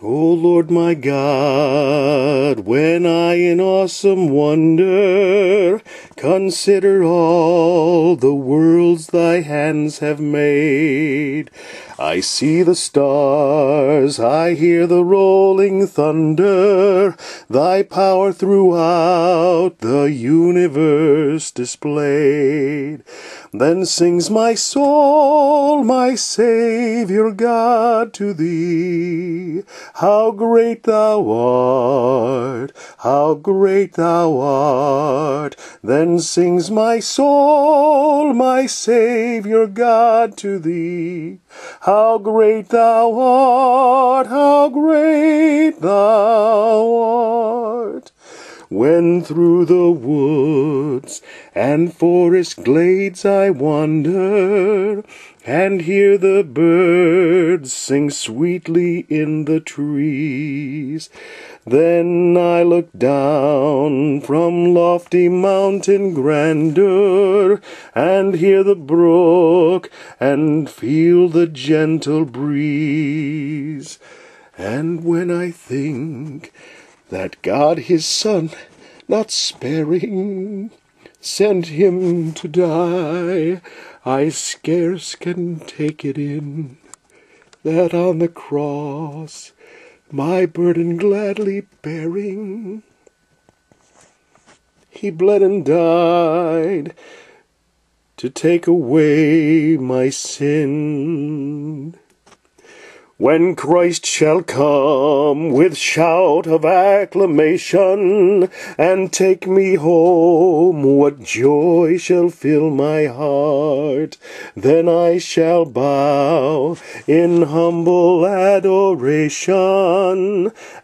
O Lord my God, when I in awesome wonder consider all the worlds thy hands have made, I see the stars, I hear the rolling thunder, thy power throughout the universe displayed. Then sings my soul, my Saviour God, to thee. How great thou art, how great thou art. Then sings my soul, my Saviour God, to thee. How great thou art, how great thou art. When through the woods and forest glades I wander, and hear the birds sing sweetly in the trees, then I look down from lofty mountain grandeur, and hear the brook, and feel the gentle breeze. And when I think that God his Son, not sparing, sent him to die, I scarce can take it in, that on the cross, my burden gladly bearing, he bled and died to take away my sin. When Christ shall come with shout of acclamation, and take me home, what joy shall fill my heart! Then I shall bow in humble adoration,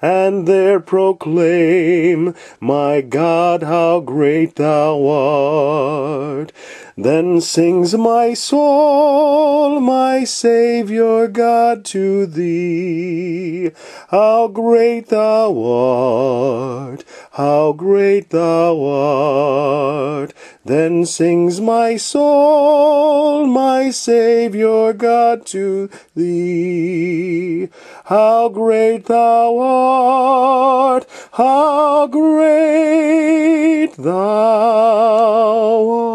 and there proclaim, my God, how great thou art! Then sings my soul, my Saviour God, to thee. How great thou art, how great thou art. Then sings my soul, my Saviour God, to thee. How great thou art, how great thou art.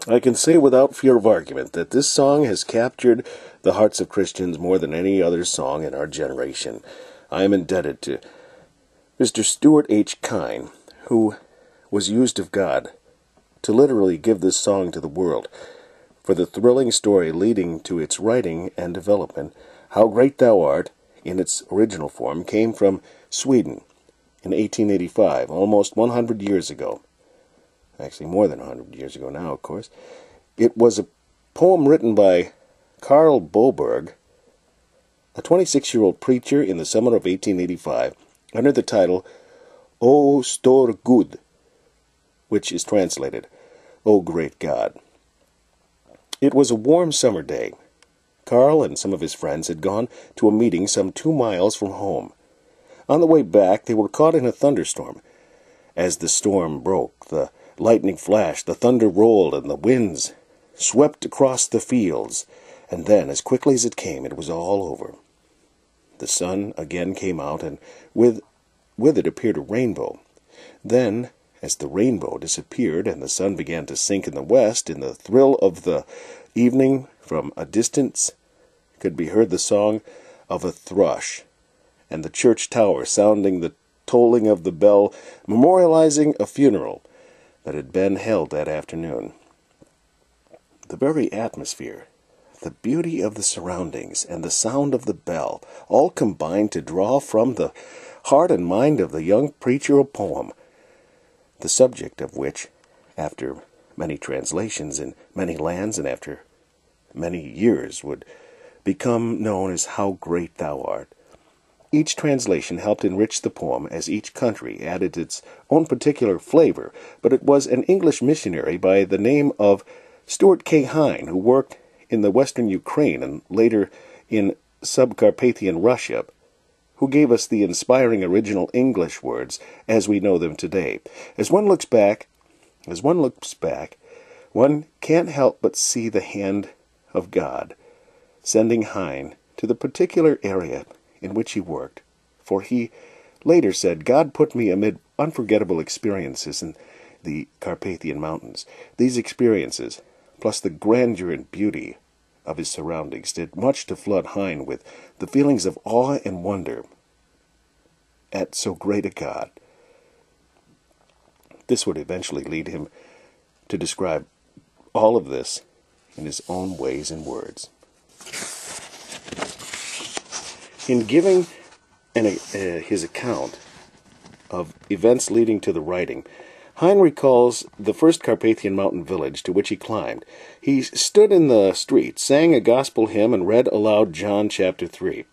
I can say without fear of argument that this song has captured the hearts of Christians more than any other song in our generation. I am indebted to Mr. Stuart H. Kine, who was used of God to literally give this song to the world, for the thrilling story leading to its writing and development. How Great Thou Art, in its original form, came from Sweden in 1885, almost 100 years ago. Actually, more than 100 years ago now, of course. It was a poem written by Karl Boberg, a 26-year-old preacher in the summer of 1885, under the title O Stor Gud, which is translated, O Great God. It was a warm summer day. Karl and some of his friends had gone to a meeting some 2 miles from home. On the way back, they were caught in a thunderstorm. As the storm broke, the lightning flashed, the thunder rolled, and the winds swept across the fields. And then, as quickly as it came, it was all over. The sun again came out, and with it appeared a rainbow. Then, as the rainbow disappeared and the sun began to sink in the west, in the thrill of the evening, from a distance could be heard the song of a thrush, and the church tower sounding the tolling of the bell, memorializing a funeral that had been held that afternoon. The very atmosphere, the beauty of the surroundings, and the sound of the bell all combined to draw from the heart and mind of the young preacher a poem, the subject of which, after many translations in many lands and after many years, would become known as How Great Thou Art. Each translation helped enrich the poem as each country added its own particular flavor, but it was an English missionary by the name of Stuart K. Hine, who worked in the western Ukraine and later in Subcarpathian Russia, who gave us the inspiring original English words as we know them today. As one looks back, one can't help but see the hand of God sending Hein to the particular area in which he worked, for he later said, "God put me amid unforgettable experiences in the Carpathian Mountains. These experiences, plus the grandeur and beauty of his surroundings, did much to flood Hein with the feelings of awe and wonder at so great a God." This would eventually lead him to describe all of this in his own ways and words. In giving his account of events leading to the writing, Hein recalls the first Carpathian mountain village to which he climbed. He stood in the street, sang a gospel hymn, and read aloud John chapter 3.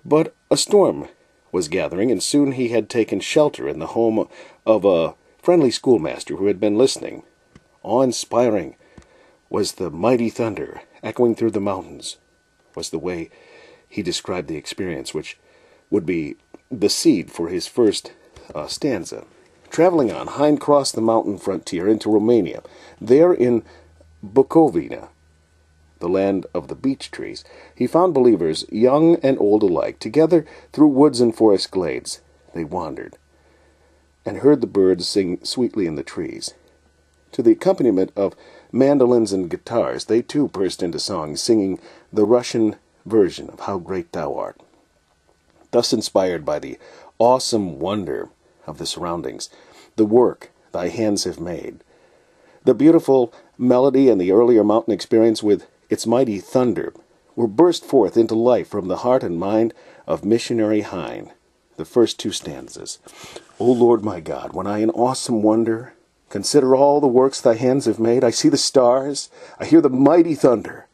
But a storm was gathering, and soon he had taken shelter in the home of a friendly schoolmaster who had been listening. Awe-inspiring was the mighty thunder echoing through the mountains, was the way he described the experience, which would be the seed for his first stanza. Traveling on, Hein crossed the mountain frontier into Romania. There in Bukovina, the land of the beech trees, he found believers, young and old alike. Together through woods and forest glades they wandered, and heard the birds sing sweetly in the trees. To the accompaniment of mandolins and guitars, they too burst into song, singing the Russian version of How Great Thou Art. Thus inspired by the awesome wonder of the surroundings, the work thy hands have made, the beautiful melody and the earlier mountain experience with its mighty thunder were burst forth into life from the heart and mind of missionary Hein. The first two stanzas. O Lord my God, when I in awesome wonder consider all the works thy hands have made, I see the stars, I hear the mighty thunder,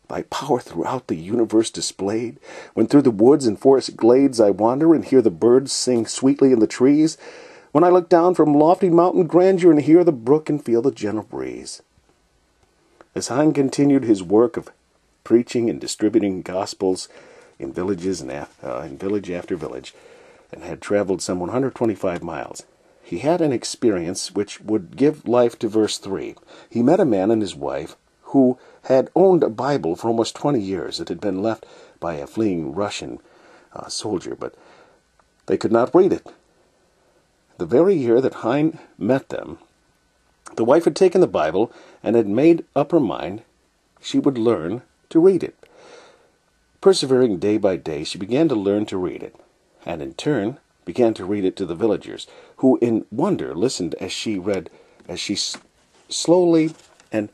thy power throughout the universe displayed. When through the woods and forest glades I wander and hear the birds sing sweetly in the trees. When I look down from lofty mountain grandeur and hear the brook and feel the gentle breeze. As Hein continued his work of preaching and distributing gospels in villages and in village after village, and had traveled some 125 miles, he had an experience which would give life to verse 3. He met a man and his wife who had owned a Bible for almost 20 years. It had been left by a fleeing Russian soldier, but they could not read it. The very year that Hein met them, the wife had taken the Bible and had made up her mind she would learn to read it. Persevering day by day, she began to learn to read it, and in turn began to read it to the villagers, who in wonder listened as she read, as she slowly and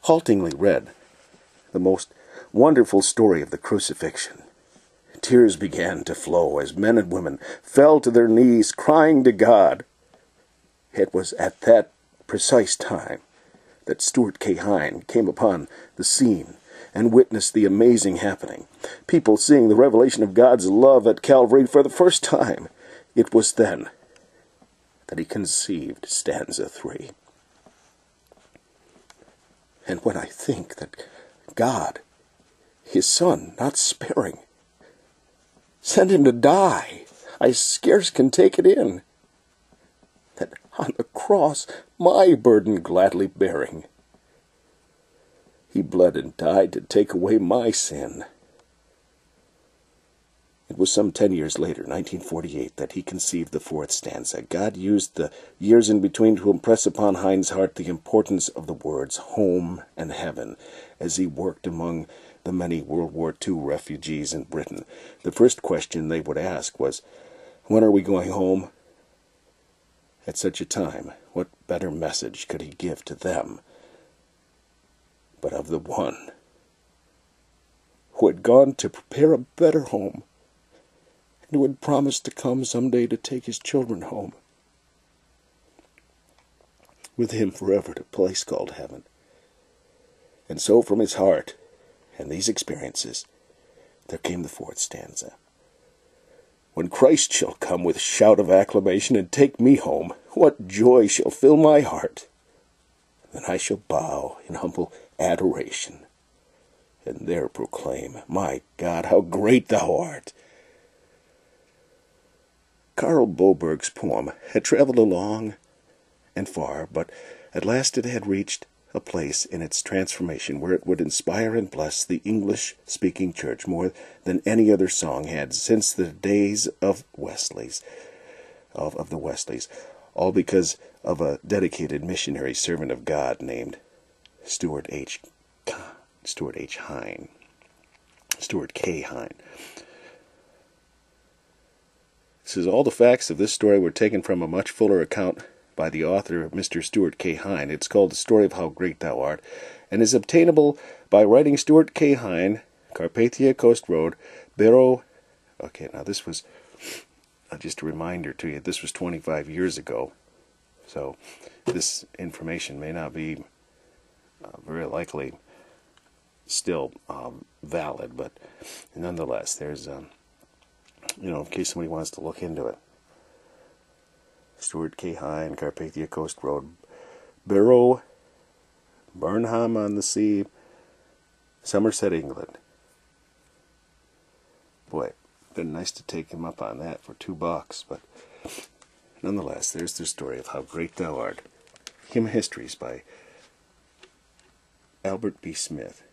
haltingly read the most wonderful story of the crucifixion. Tears began to flow as men and women fell to their knees, crying to God. It was at that precise time that Stuart K. Hein came upon the scene and witnessed the amazing happening. People seeing the revelation of God's love at Calvary for the first time. It was then that he conceived stanza 3. And when I think that God, his Son, not sparing, sent him to die, I scarce can take it in. That on the cross, my burden gladly bearing, he bled and died to take away my sin. It was some 10 years later, 1948, that he conceived the fourth stanza. God used the years in between to impress upon Hein's heart the importance of the words home and heaven as he worked among the many World War II refugees in Britain. The first question they would ask was, when are we going home? At such a time, what better message could he give to them but of the one who had gone to prepare a better home and who had promised to come someday to take his children home with him forever to a place called heaven. And so from his heart and these experiences, there came the fourth stanza. When Christ shall come with shout of acclamation and take me home, what joy shall fill my heart! Then I shall bow in humble adoration and there proclaim, my God, how great thou art! Karl Boberg's poem had traveled long and far, but At last it had reached a place in its transformation where it would inspire and bless the English-speaking church more than any other song had since the days of the Wesleys, all because of a dedicated missionary servant of God named Stuart K. Hine. It says all the facts of this story were taken from a much fuller account by the author, Mr. Stuart K. Hine. It's called The Story of How Great Thou Art, and is obtainable by writing Stuart K. Hine, Carpathia Coast Road, Barrow. Okay, now this was, just a reminder to you, this was 25 years ago, so this information may not be very likely still valid, but nonetheless, there's, in case somebody wants to look into it. Stuart K. Hine, Carpathia Coast Road, Barrow, Burnham-on-the-Sea, Somerset, England. Boy, been nice to take him up on that for $2, but nonetheless, there's the story of How Great Thou Art. Hymn Histories by Albert B. Smith.